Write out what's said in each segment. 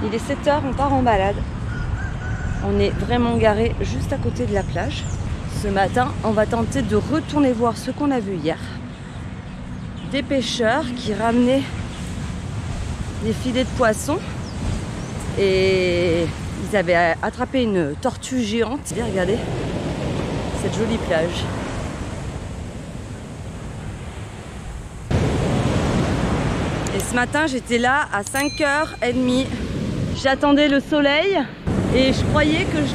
Il est 7 h, on part en balade. On est vraiment garé juste à côté de la plage. Ce matin, on va tenter de retourner voir ce qu'on a vu hier. Des pêcheurs qui ramenaient des filets de poissons et ils avaient attrapé une tortue géante. Bien, regardez cette jolie plage. Et ce matin, j'étais là à 5h30. J'attendais le soleil et je croyais que je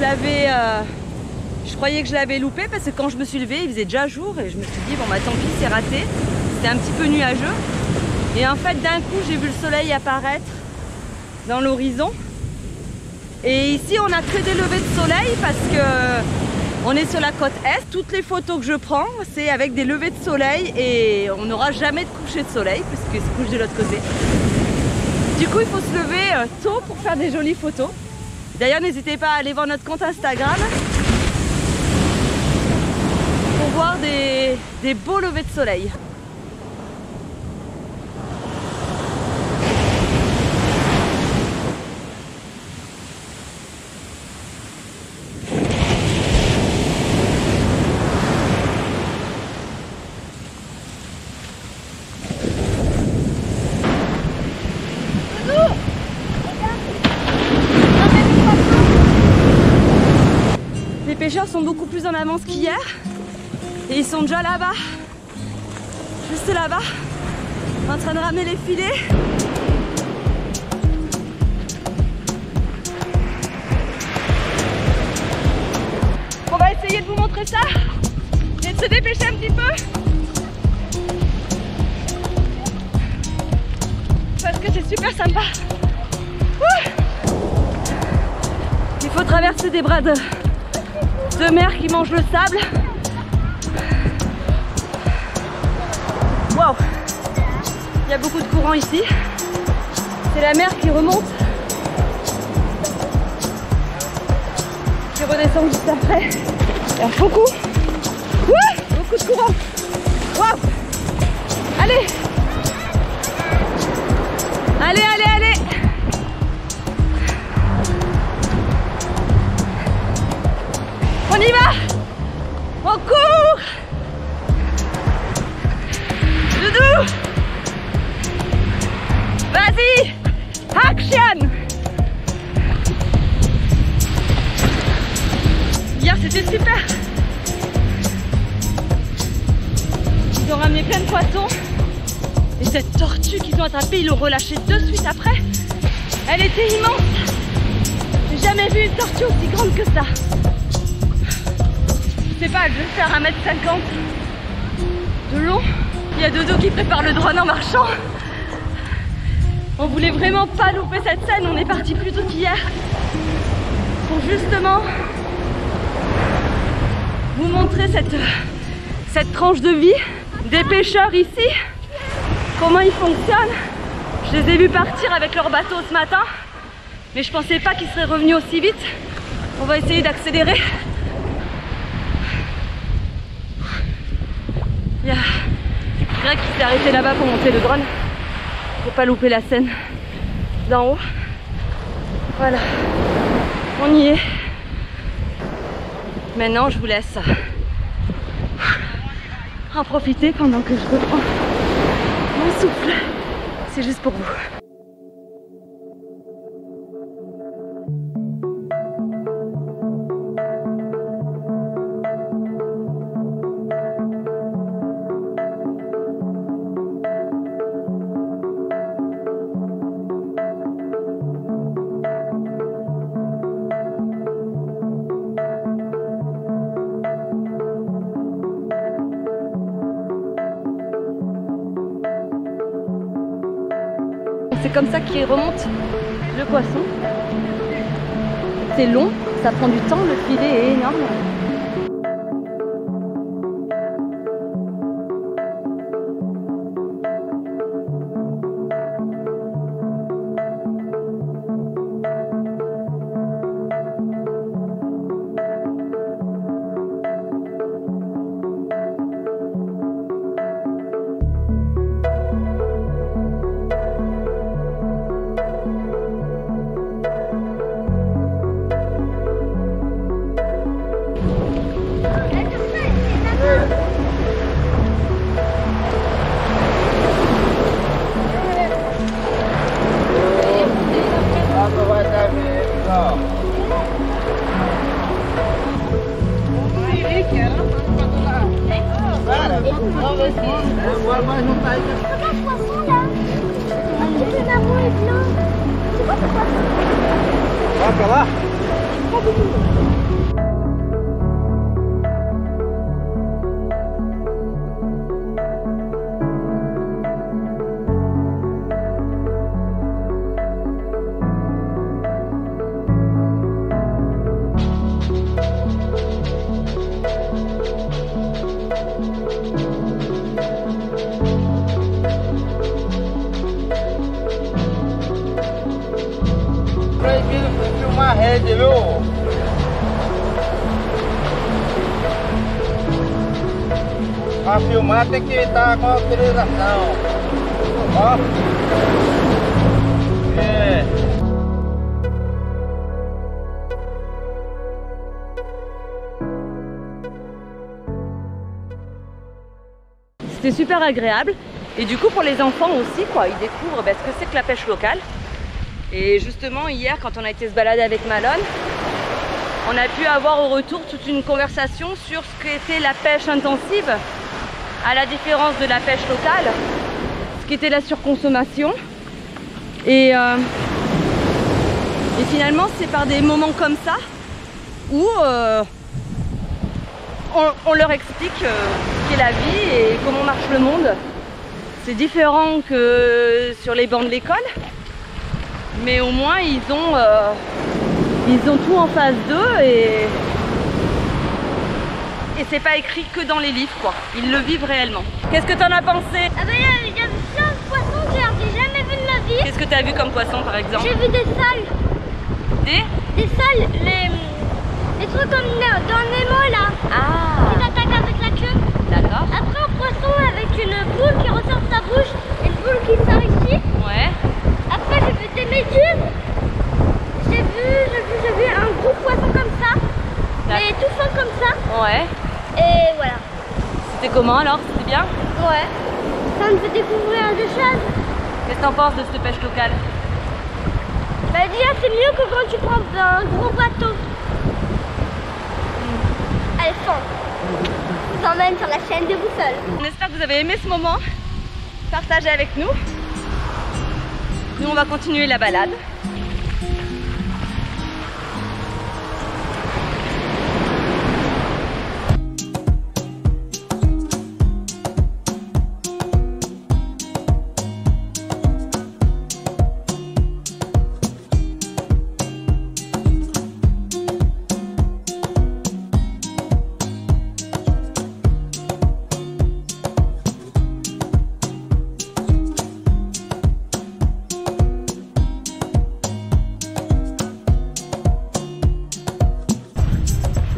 l'avais loupé parce que quand je me suis levée, il faisait déjà jour et je me suis dit bon bah tant pis, c'est raté. C'était un petit peu nuageux. Et en fait, d'un coup, j'ai vu le soleil apparaître dans l'horizon. Et ici, on a que des levées de soleil parce que on est sur la côte est. Toutes les photos que je prends, c'est avec des levées de soleil et on n'aura jamais de coucher de soleil puisque se couche de l'autre côté. Du coup, il faut se lever tôt pour faire des jolies photos. D'ailleurs, n'hésitez pas à aller voir notre compte Instagram pour voir des beaux levées de soleil. Les pêcheurs sont beaucoup plus en avance qu'hier et ils sont déjà là-bas, juste là-bas, en train de ramener les filets. On va essayer de vous montrer ça et de se dépêcher un petit peu parce que c'est super sympa. Il faut traverser des bras de mer qui mangent le sable. Waouh! Il y a beaucoup de courant ici. C'est la mer qui remonte, qui redescend juste après. Il y a beaucoup de courant. Waouh! Allez! Allez, allez, allez! On y va! On court! Doudou! Vas-y! Action! Hier c'était super! Ils ont ramené plein de poissons. Et cette tortue qu'ils ont attrapée, ils l'ont relâchée de suite après. Elle était immense! J'ai jamais vu une tortue aussi grande que ça. Je sais pas, elle devait faire 1,50 m de long. Il y a Dodo qui prépare le drone en marchant. On voulait vraiment pas louper cette scène, on est parti plus tôt qu'hier pour justement vous montrer cette tranche de vie des pêcheurs ici, comment ils fonctionnent. Je les ai vus partir avec leur bateau ce matin, mais je pensais pas qu'ils seraient revenus aussi vite. On va essayer d'accélérer. Il y a Greg qui s'est arrêté là-bas pour monter le drone, pour pas louper la scène d'en haut. Voilà, on y est. Maintenant, je vous laisse en profiter pendant que je reprends mon souffle. C'est juste pour vous. C'est comme ça qu'il remonte le poisson. C'est long, ça prend du temps, le filet est énorme. Regarde ce poisson là. Le marron est blanc. C'est quoi ce poisson? Filmar a rede, viu? Para filmar tem que estar com autorização. Ó. É. C'était super agréable. Et du coup pour les enfants aussi, quoi, ils découvrent ce que c'est que la pêche locale. Et justement hier quand on a été se balader avec Malone, on a pu avoir au retour toute une conversation sur ce qu'était la pêche intensive, à la différence de la pêche locale, ce qu'était la surconsommation. Et finalement c'est par des moments comme ça où on leur explique ce qu'est la vie et comment marche le monde. C'est différent que sur les bancs de l'école, mais au moins ils ont tout en face d'eux et c'est pas écrit que dans les livres, quoi. Ils le vivent réellement. Qu'est-ce que t'en as pensé? Ah bah là, il y a plein de poissons que j'ai jamais vu de ma vie. Qu'est-ce que t'as vu comme poisson par exemple? J'ai vu des sols. Des sols, les trucs comme dans Nemo là. Ah, Qui t'attaquent avec la queue. d'accord. Après un poisson avec une boule qui ressort de sa bouche, une boule qui sort ici. Ouais. Après j'ai vu des méduses. J'ai vu un gros poisson comme ça, mais tout fin comme ça. Ouais. Et voilà. C'était comment alors? C'était bien? Ouais. Ça me fait découvrir des choses. Qu'est-ce que t'en penses de cette pêche locale? Bah déjà c'est mieux que quand tu prends un gros bateau. Allez, fonce. Je vous emmène sur la chaîne des boussoles. On espère que vous avez aimé ce moment partagé avec nous. Nous on va continuer la balade.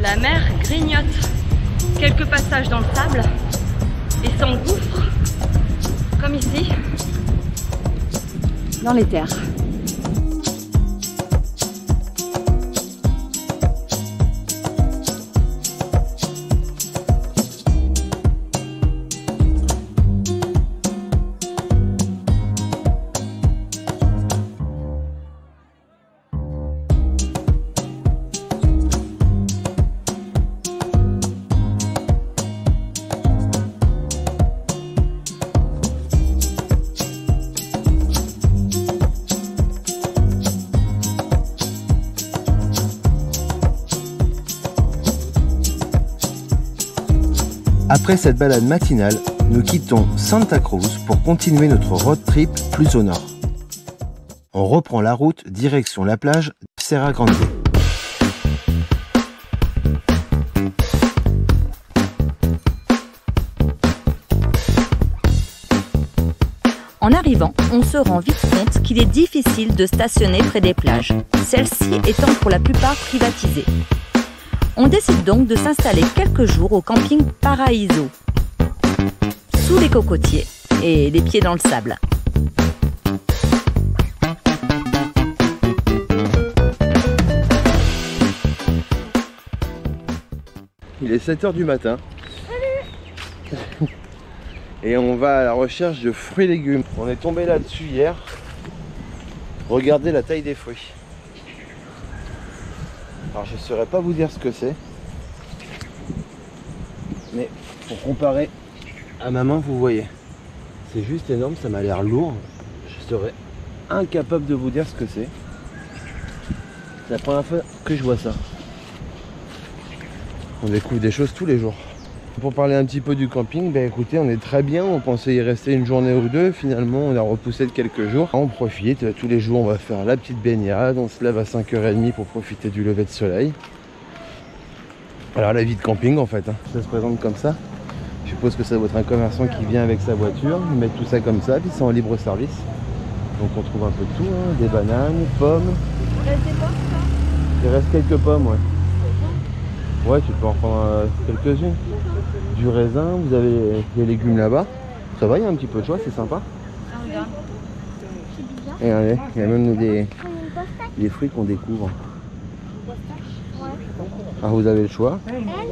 La mer grignote quelques passages dans le sable et s'engouffre, comme ici, dans les terres. Après cette balade matinale, nous quittons Santa Cruz pour continuer notre road trip plus au nord. On reprend la route direction la plage Serra Grande. En arrivant, on se rend vite compte qu'il est difficile de stationner près des plages, celles-ci étant pour la plupart privatisées. On décide donc de s'installer quelques jours au camping Paraíso, sous les cocotiers et les pieds dans le sable. Il est 7 h du matin. Et on va à la recherche de fruits et légumes. On est tombé là-dessus hier. Regardez la taille des fruits. Alors je ne saurais pas vous dire ce que c'est. Mais pour comparer à ma main, vous voyez. C'est juste énorme, ça m'a l'air lourd. Je serais incapable de vous dire ce que c'est. C'est la première fois que je vois ça. On découvre des choses tous les jours. Pour parler un petit peu du camping, ben écoutez, on est très bien. On pensait y rester une journée ou deux. Finalement, on a repoussé de quelques jours. On profite. Tous les jours, on va faire la petite baignade. On se lève à 5h30 pour profiter du lever de soleil. Alors, la vie de camping, en fait, hein, ça se présente comme ça. Je suppose que ça doit être un commerçant qui vient avec sa voiture. Ils mettent tout ça comme ça, puis c'est en libre service. Donc, on trouve un peu de tout, hein, des bananes, pommes. Il reste quelques pommes, ouais. Ouais, tu peux en prendre quelques-unes. Du raisin, vous avez des légumes là-bas. Ça va, il y a un petit peu de choix, c'est sympa. Et regardez, il y a même des fruits qu'on découvre. Alors vous avez le choix,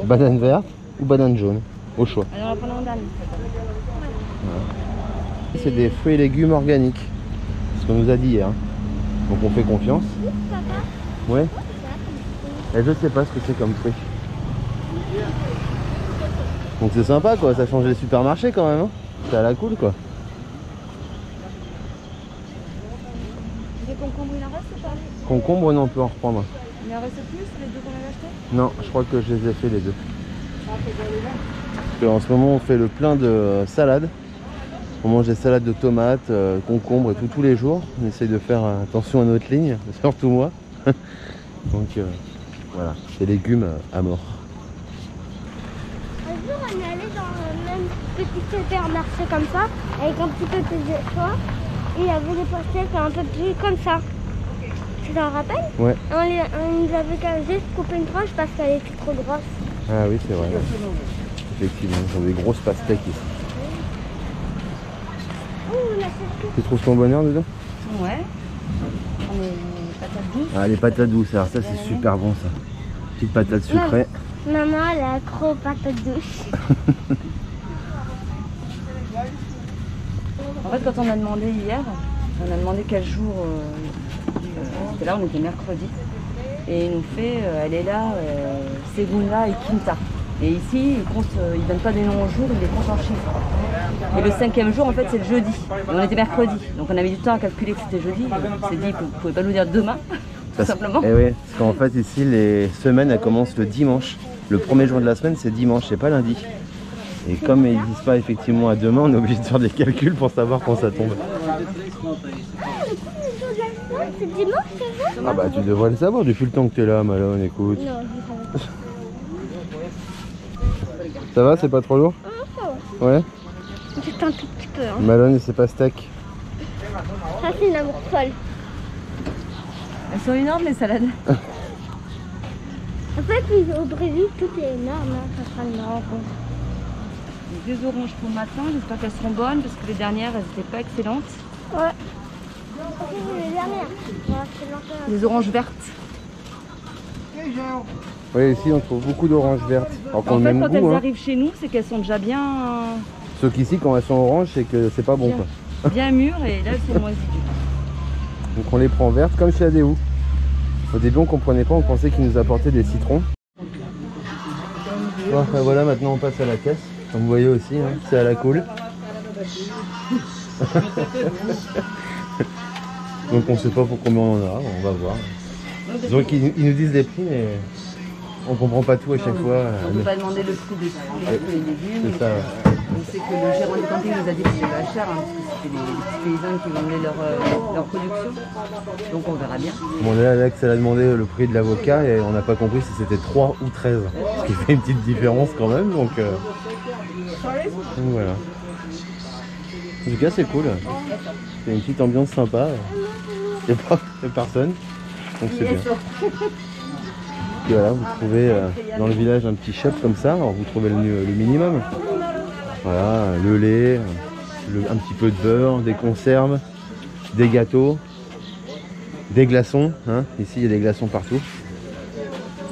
banane verte ou banane jaune, au choix. Alors, on va prendre un dernier. C'est des fruits et légumes organiques, ce qu'on nous a dit hier. Donc on fait confiance. Ouais. Et je sais pas ce que c'est comme fruit. Donc c'est sympa quoi, ça change les supermarchés quand même. Hein, c'est à la cool quoi. Les concombres, il en reste ou pas? Concombre, non, on peut en reprendre. Il en reste plus, les deux qu'on avait achetés? Non, je crois que je les ai fait les deux. Parce qu'en ce moment on fait le plein de salades. On mange des salades de tomates, concombres et tout tous les jours. On essaye de faire attention à notre ligne, surtout moi. Donc voilà, des légumes à mort. Un jour, on est allé dans le même petit supermarché comme ça, avec un petit peu de choix. Et il y avait des pastèques un peu plus comme ça. Tu t'en rappelles? Ouais. On nous avait qu'à juste couper une tranche parce qu'elle était trop grosse. Ah oui, c'est vrai. Effectivement, ils ont des grosses pastèques ici. Ouh, la surprise. Tu trouves ton bonheur dedans? Ouais. On est patates douces. Ah, les patates douces, alors ça c'est super bon ça. Petite patate sucrée. Maman, elle a trop patates douces. En fait, quand on a demandé hier, on a demandé quel jour. C'était là, on était mercredi. Et il nous fait, elle est là, Segunda et Quinta. Et ici, ils ne donnent pas des noms au jour, ils les comptent en chiffres. Et le 5e jour, en fait, c'est le jeudi. Et on était mercredi. Donc on a mis du temps à calculer que c'était jeudi. On s'est dit, vous ne pouvez pas nous dire demain, tout simplement. Eh oui, parce qu'en fait, ici, les semaines, elles commencent le dimanche. Le premier jour de la semaine, c'est dimanche, c'est pas lundi. Et comme ils disent pas effectivement à demain, on est obligé de faire des calculs pour savoir quand ça tombe. C'est dimanche, c'est ça? Ah bah tu devrais le savoir depuis le temps que tu es là, Malone, écoute. Non, je savais pas. Ça va, c'est pas trop lourd? Ouais. Juste un tout petit peu. Hein. Malone et ses pastèques. Ça, c'est une amour folle. Elles sont énormes, les salades. En fait, au Brésil, tout est énorme. Hein. Ça sera une rencontre. Les 2 oranges pour le matin, j'espère qu'elles seront bonnes parce que les dernières, elles n'étaient pas excellentes. Ouais. Les dernières. Les oranges vertes. Oui, ici on trouve beaucoup d'oranges vertes. Alors qu'on En le fait, même quand goût, elles hein. arrivent chez nous, c'est qu'elles sont déjà bien, Sauf qu'ici, quand elles sont oranges, c'est que c'est pas bon quoi. bien mûres et là, elles sont moisies. Donc on les prend vertes comme chez Adéo. Au début on comprenait pas, on pensait qu'ils nous apportaient des citrons. Bon, ben voilà, maintenant on passe à la caisse. Comme vous voyez aussi, hein, c'est à la cool. Donc on sait pas pour combien on en a, on va voir. Donc ils nous disent des prix mais on comprend pas tout à chaque fois. On ne peut pas demander le prix de tous les légumes. C'est ça. On sait que le gérant du camping nous a dit que c'était pas cher, hein, parce que c'était les petits paysans qui vendaient leur production. Donc on verra bien. Bon là Alex elle a demandé le prix de l'avocat et on n'a pas compris si c'était 3 ou 13. Ce qui fait une petite différence quand même, donc voilà. En tout cas c'est cool. C'est une petite ambiance sympa. Il n'y a pas de personne. Donc c'est bien. Et voilà, vous trouvez dans le village un petit shop comme ça, alors vous trouvez le minimum. Voilà, le lait, un petit peu de beurre, des conserves, des gâteaux, des glaçons. Hein. Ici il y a des glaçons partout.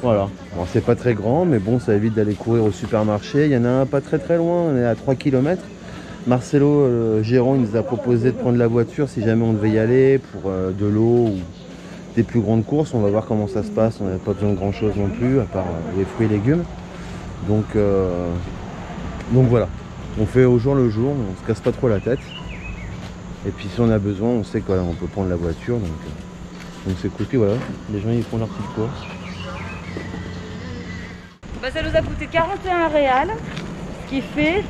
Voilà, bon, c'est pas très grand, mais bon, ça évite d'aller courir au supermarché. Il y en a un pas très loin, on est à 3 km. Marcelo, le gérant, il nous a proposé de prendre la voiture si jamais on devait y aller pour de l'eau ou des plus grandes courses. On va voir comment ça se passe. On n'a pas besoin de grand chose non plus, à part les fruits et légumes. Donc voilà. On fait au jour le jour, on se casse pas trop la tête. Et puis si on a besoin, on sait qu'on peut prendre la voiture. Donc c'est cool. Puis voilà, les gens ils font leur petite course. Bah, ça nous a coûté 41 réals, ce qui fait,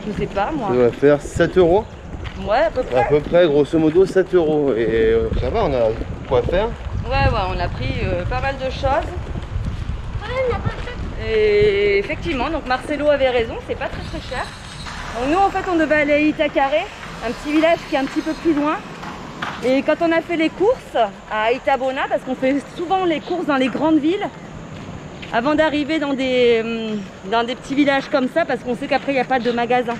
je sais pas moi. Ça va faire 7 €. Ouais, à peu près. À peu près, grosso modo 7 €. Et ça va, on a quoi faire. Ouais, on a pris pas mal de choses. Et effectivement, donc Marcelo avait raison, c'est pas très très cher. Donc nous en fait on devait aller à Itacaré, un petit village qui est un petit peu plus loin. Et quand on a fait les courses à Itabona, parce qu'on fait souvent les courses dans les grandes villes, avant d'arriver dans des petits villages comme ça, parce qu'on sait qu'après il n'y a pas de magasin.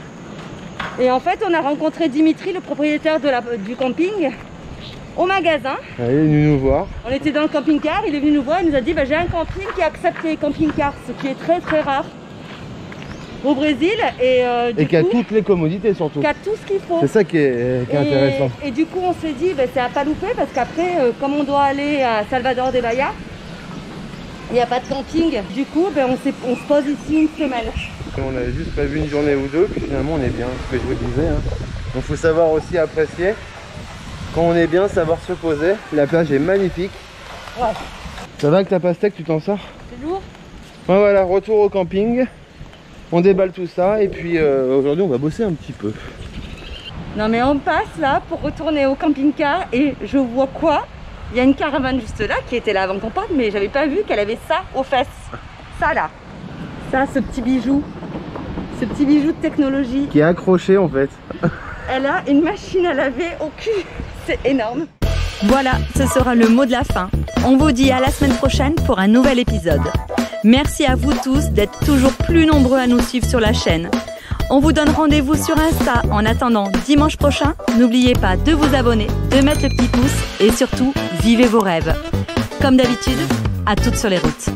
Et en fait on a rencontré Dimitri, le propriétaire du camping, au magasin. Il est venu nous voir. On était dans le camping-car, il est venu nous voir, il nous a dit bah, j'ai un camping qui accepte les camping-cars, ce qui est très très rare au Brésil. Et qui a toutes les commodités surtout. Qui a tout ce qu'il faut. C'est ça qui est intéressant. Et du coup on s'est dit bah, c'est à pas louper parce qu'après comme on doit aller à Salvador de Bahia, il n'y a pas de camping. Du coup bah, on se pose ici une semaine. On avait juste prévu une journée ou deux, puis finalement on est bien, ce que je vous disais. Donc il faut savoir aussi apprécier. Quand on est bien, savoir se poser. La plage est magnifique. Ouais. Ça va avec ta pastèque, tu t'en sors? C'est lourd. Ouais, voilà, retour au camping. On déballe tout ça et puis aujourd'hui on va bosser un petit peu. Non mais on passe là pour retourner au camping-car et je vois quoi? Il y a une caravane juste là qui était là avant qu'on parte, mais j'avais pas vu qu'elle avait ça aux fesses. Ça là. Ça, ce petit bijou. Ce petit bijou de technologie. Qui est accroché en fait. Elle a une machine à laver au cul. C'est énorme. Voilà, ce sera le mot de la fin. On vous dit à la semaine prochaine pour un nouvel épisode. Merci à vous tous d'être toujours plus nombreux à nous suivre sur la chaîne. On vous donne rendez-vous sur Insta. En attendant dimanche prochain, n'oubliez pas de vous abonner, de mettre le petit pouce et surtout, vivez vos rêves. Comme d'habitude, à toutes sur les routes.